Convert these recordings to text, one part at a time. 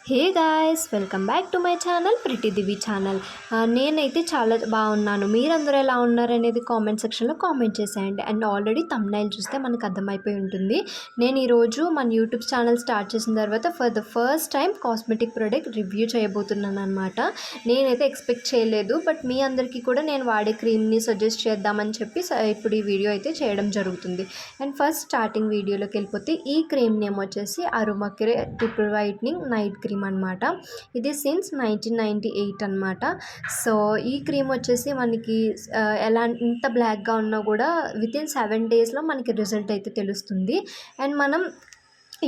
Hey guys, welcome back to my channel pretty Divi channel. నేనైతే చాలా బాగున్నాను. మీరందరూ ఎలా ఉన్నారనేది కామెంట్ సెక్షన్లో కామెంట్ చేసేయండి. అండ్ ఆల్రెడీ థంబ్నైల్ చూస్తే మనకు అర్థమైపోయి ఉంటుంది. నేను ఈరోజు మన యూట్యూబ్ ఛానల్ స్టార్ట్ చేసిన తర్వాత for the first time cosmetic product review చేయబోతున్నాను అనమాట. నేనైతే ఎక్స్పెక్ట్ చేయలేదు, బట్ మీ అందరికీ కూడా నేను వాడే క్రీమ్ని సజెస్ట్ చేద్దామని చెప్పి ఇప్పుడు ఈ వీడియో అయితే చేయడం జరుగుతుంది. అండ్ ఫస్ట్ స్టార్టింగ్ వీడియోలోకి వెళ్ళిపోతే ఈ క్రీమ్ నేమ్ వచ్చేసి అరోమాకేర్ ట్రిపుల్ వైట్నింగ్ నైట్ క్రీమ్ అనమాట. ఇది సిన్స్ 1998 అనమాట. సో ఈ క్రీమ్ వచ్చేసి మనకి ఎలా ఇంత బ్లాక్గా ఉన్నా కూడా వితిన్ 7 డేస్లో మనకి రిజల్ట్ అయితే తెలుస్తుంది. అండ్ మనం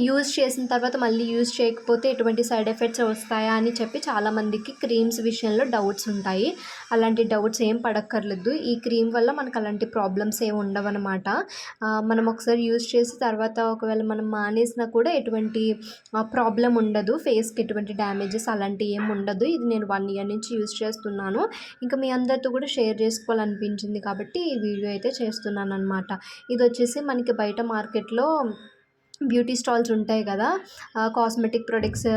యూజ్ చేసిన తర్వాత మళ్ళీ యూజ్ చేయకపోతే ఎటువంటి సైడ్ ఎఫెక్ట్స్ వస్తాయా అని చెప్పి చాలామందికి క్రీమ్స్ విషయంలో డౌట్స్ ఉంటాయి. అలాంటి డౌట్స్ ఏం పడక్కర్లేదు. ఈ క్రీమ్ వల్ల మనకు అలాంటి ప్రాబ్లమ్స్ ఏమి ఉండవన్నమాట. మనం ఒకసారి యూజ్ చేసి తర్వాత ఒకవేళ మనం మానేసినా కూడా ఎటువంటి ప్రాబ్లం ఉండదు. ఫేస్కి ఎటువంటి డ్యామేజెస్ అలాంటివి ఏమి ఉండదు. ఇది నేను 1 year నుంచి యూజ్ చేస్తున్నాను. ఇంకా మీ అందరితో కూడా షేర్ చేసుకోవాలనిపించింది కాబట్టి ఈ వీడియో అయితే చేస్తున్నాను అనమాట. ఇది వచ్చేసి మనకి బయట మార్కెట్లో బ్యూటీ స్టాల్స్ ఉంటాయి కదా, కాస్మెటిక్ ప్రొడక్ట్స్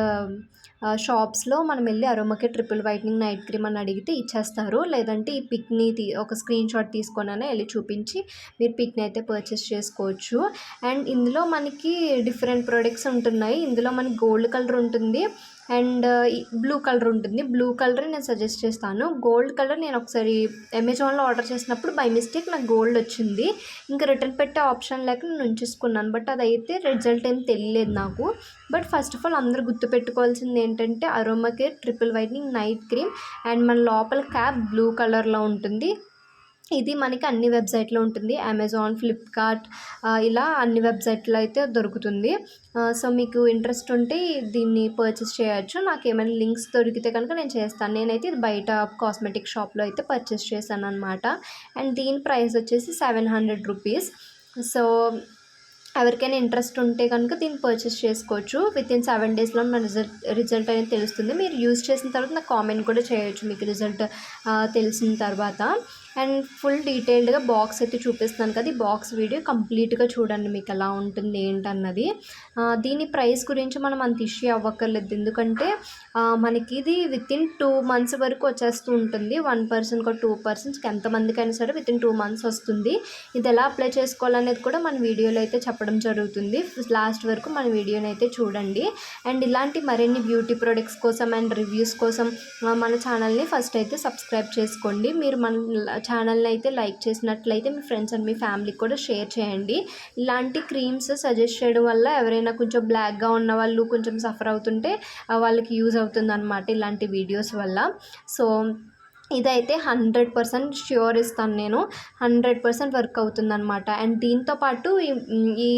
షాప్స్లో మనం వెళ్ళి అరోమాకేర్ ట్రిపుల్ వైట్నింగ్ నైట్ క్రీమ్ అని అడిగితే ఇచ్చేస్తారు. లేదంటే ఈ పిక్ని ఒక స్క్రీన్ షాట్ తీసుకొనైనా వెళ్ళి చూపించి మీరు పిక్ని అయితే పర్చేస్ చేసుకోవచ్చు. అండ్ ఇందులో మనకి డిఫరెంట్ ప్రొడక్ట్స్ ఉంటున్నాయి. ఇందులో మనకి గోల్డ్ కలర్ ఉంటుంది అండ్ బ్లూ కలర్ ఉంటుంది. బ్లూ కలర్ నేను సజెస్ట్ చేస్తాను. గోల్డ్ కలర్ నేను ఒకసారి అమెజాన్లో ఆర్డర్ చేసినప్పుడు బై మిస్టేక్ నాకు గోల్డ్ వచ్చింది. ఇంకా రిటర్న్ పెట్టే ఆప్షన్ లేక నేను ఉంచేసుకున్నాను. బట్ అదైతే రిజల్ట్ ఏం తెలియలేదు నాకు. బట్ ఫస్ట్ ఆఫ్ ఆల్ అందరూ గుర్తుపెట్టుకోవాల్సింది ఏంటంటే Aromacare triple whitening night cream and మన లోపల క్యాప్ బ్లూ కలర్లో ఉంటుంది. ఇది మనకి అన్ని వెబ్సైట్లో ఉంటుంది. అమెజాన్, ఫ్లిప్కార్ట్ ఇలా అన్ని వెబ్సైట్లో అయితే దొరుకుతుంది. సో మీకు ఇంట్రెస్ట్ ఉంటే దీన్ని పర్చేస్ చేయొచ్చు. నాకు ఏమైనా లింక్స్ దొరికితే కనుక నేను చేస్తాను. నేనైతే ఇది బయట కాస్మెటిక్ షాప్లో అయితే పర్చేస్ చేశాను అనమాట. అండ్ దీని ప్రైస్ వచ్చేసి 700 రూపీస్. సో ఎవరికైనా ఇంట్రెస్ట్ ఉంటే కనుక దీన్ని పర్చేస్ చేసుకోవచ్చు. వితిన్ 7 డేస్లో మన రిజల్ట్ అనేది తెలుస్తుంది. మీరు యూజ్ చేసిన తర్వాత నాకు కామెంట్ కూడా చేయొచ్చు మీకు రిజల్ట్ తెలిసిన తర్వాత. అండ్ ఫుల్ డీటెయిల్డ్గా బాక్స్ అయితే చూపిస్తున్నాను కదా, ఈ బాక్స్ వీడియో కంప్లీట్గా చూడండి మీకు ఎలా ఉంటుంది ఏంటన్నది. దీని ప్రైస్ గురించి మనం అంత ఇష్యూ అవ్వక్కర్లేదు. ఎందుకంటే మనకి ఇది వితిన్ 2 months వరకు వచ్చేస్తూ ఉంటుంది. 1% 2%కి ఎంతమందికైనా సరే వితిన్ 2 months వస్తుంది. ఇది ఎలా అప్లై చేసుకోవాలనేది కూడా మన వీడియోలో అయితే చెప్పడం జరుగుతుంది. లాస్ట్ వరకు మన వీడియోని అయితే చూడండి. అండ్ ఇలాంటి మరిన్ని బ్యూటీ ప్రొడక్ట్స్ కోసం అండ్ రివ్యూస్ కోసం మన ఛానల్ని ఫస్ట్ అయితే సబ్స్క్రైబ్ చేసుకోండి. మీరు మన ఛానల్ని అయితే లైక్ చేసినట్లయితే మీ ఫ్రెండ్స్ అండ్ మీ ఫ్యామిలీకి కూడా షేర్ చేయండి. ఇలాంటి క్రీమ్స్ సజెస్ట్ చేయడం వల్ల ఎవరైనా కొంచెం బ్లాక్గా ఉన్న వాళ్ళు కొంచెం సఫర్ అవుతుంటే వాళ్ళకి యూజ్ అవుతుంది అన్నమాట ఇలాంటి వీడియోస్ వల్ల. సో ఇదైతే 100% ష్యూర్ ఇస్తాను నేను. 100% వర్క్ అవుతుందన్నమాట. అండ్ దీంతోపాటు ఈ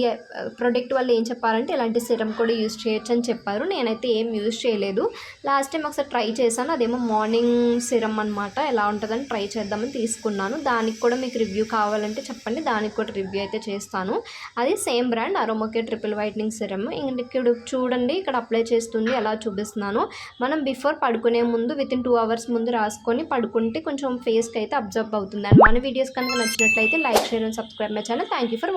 ప్రోడక్ట్ వల్ల ఏం చెప్పారంటే ఇలాంటి సిరమ్ కూడా యూజ్ చేయొచ్చు అని చెప్పారు. నేనైతే ఏం యూజ్ చేయలేదు. లాస్ట్ టైం ఒకసారి ట్రై చేశాను. అదేమో మార్నింగ్ సిరమ్ అనమాట. ఎలా ఉంటుందని ట్రై చేద్దామని తీసుకున్నాను. దానికి కూడా మీకు రివ్యూ కావాలంటే చెప్పండి, దానికి కూడా రివ్యూ అయితే చేస్తాను. అది same brand Aromacare triple whitening serum. ఇక్కడ చూడండి, ఇక్కడ అప్లై చేస్తుంది ఎలా చూపిస్తున్నాను. మనం బిఫోర్ పడుకునే ముందు వితిన్ 2 hours ముందు రాసుకొని పడుకుంటే కొంచెం ఫేస్కి అయితే అబ్జర్వ్ అవుతుంది. అండ్ మన వీడియోస్ కనుక నచ్చినట్లయితే like, share and subscribe my channel. Thank you for watching.